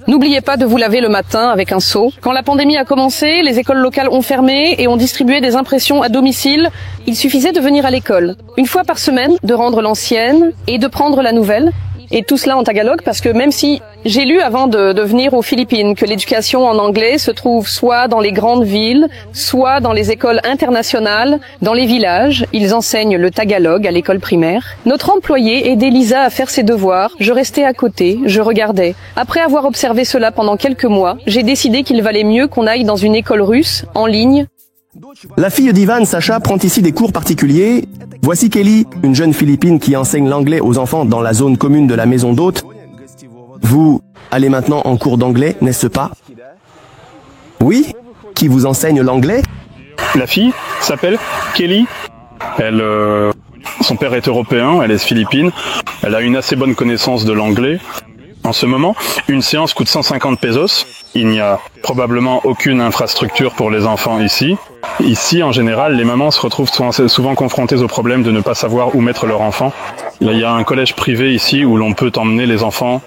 N'oubliez pas de vous laver le matin avec un seau. Quand la pandémie a commencé, les écoles locales ont fermé et ont distribué des impressions à domicile. Il suffisait de venir à l'école 1 fois par semaine, de rendre l'ancienne et de prendre la nouvelle. Et tout cela en tagalog parce que même si j'ai lu avant de venir aux Philippines que l'éducation en anglais se trouve soit dans les grandes villes, soit dans les écoles internationales, dans les villages, ils enseignent le tagalog à l'école primaire. Notre employé aidait Lisa à faire ses devoirs, je restais à côté, je regardais. Après avoir observé cela pendant quelques mois, j'ai décidé qu'il valait mieux qu'on aille dans une école russe, en ligne. La fille d'Ivan, Sacha, prend ici des cours particuliers. Voici Kelly, une jeune Philippine qui enseigne l'anglais aux enfants dans la zone commune de la maison d'hôtes. Vous allez maintenant en cours d'anglais, n'est-ce pas? Oui? Qui vous enseigne l'anglais? La fille s'appelle Kelly. Son père est européen, elle est philippine. Elle a une assez bonne connaissance de l'anglais. En ce moment, une séance coûte 150 pesos. Il n'y a probablement aucune infrastructure pour les enfants ici. Ici, en général, les mamans se retrouvent souvent confrontées au problème de ne pas savoir où mettre leur enfant. Il y a un collège privé ici où l'on peut emmener les enfants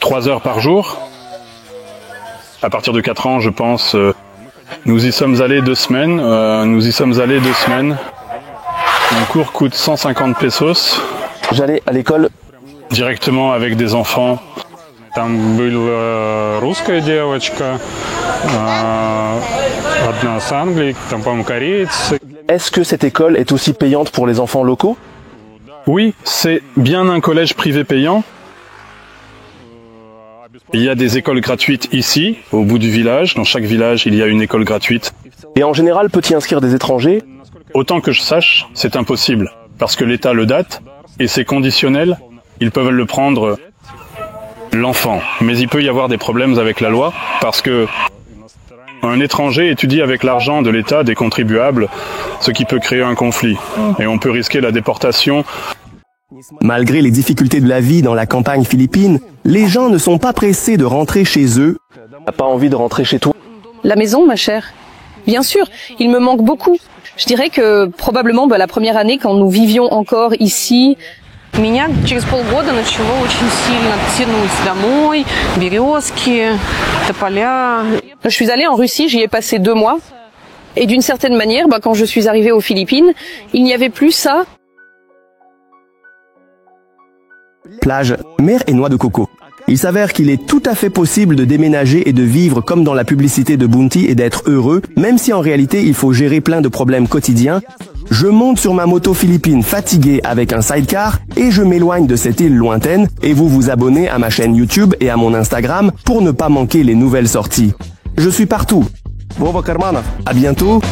3 heures par jour. À partir de 4 ans, je pense, nous y sommes allés 2 semaines. Un cours coûte 150 pesos. J'allais à l'école directement avec des enfants. Там была русская девочка, одна с Англии, там, по-моему, кореец. Est-ce que cette école est aussi payante pour les enfants locaux? Oui, c'est bien un collège privé payant. Il y a des écoles gratuites ici, au bout du village. Dans chaque village, il y a une école gratuite. Et en général, peut-il inscrire des étrangers? Autant que je sache, c'est impossible, parce que l'État le date, et c'est conditionnel. Ils peuvent le prendre l'enfant. Mais il peut y avoir des problèmes avec la loi parce que un étranger étudie avec l'argent de l'État des contribuables, ce qui peut créer un conflit. Et on peut risquer la déportation. Malgré les difficultés de la vie dans la campagne philippine, les gens ne sont pas pressés de rentrer chez eux. T'as pas envie de rentrer chez toi? La maison, ma chère. Bien sûr, il me manque beaucoup. Je dirais que probablement la première année, quand nous vivions encore ici, Меня через полгода начало очень сильно тянуть домой, березки, тополя. Je suis allée en Russie, j'y ai passé 2 mois. Et d'une certaine manière, quand je suis arrivée aux Philippines, il n'y avait plus ça. Plage, mer et noix de coco. Il s'avère qu'il est tout à fait possible de déménager et de vivre comme dans la publicité de Bounty et d'être heureux, même si en réalité il faut gérer plein de problèmes quotidiens. Je monte sur ma moto philippine fatiguée avec un sidecar et je m'éloigne de cette île lointaine et vous vous abonnez à ma chaîne YouTube et à mon Instagram pour ne pas manquer les nouvelles sorties. Je suis partout. À bientôt.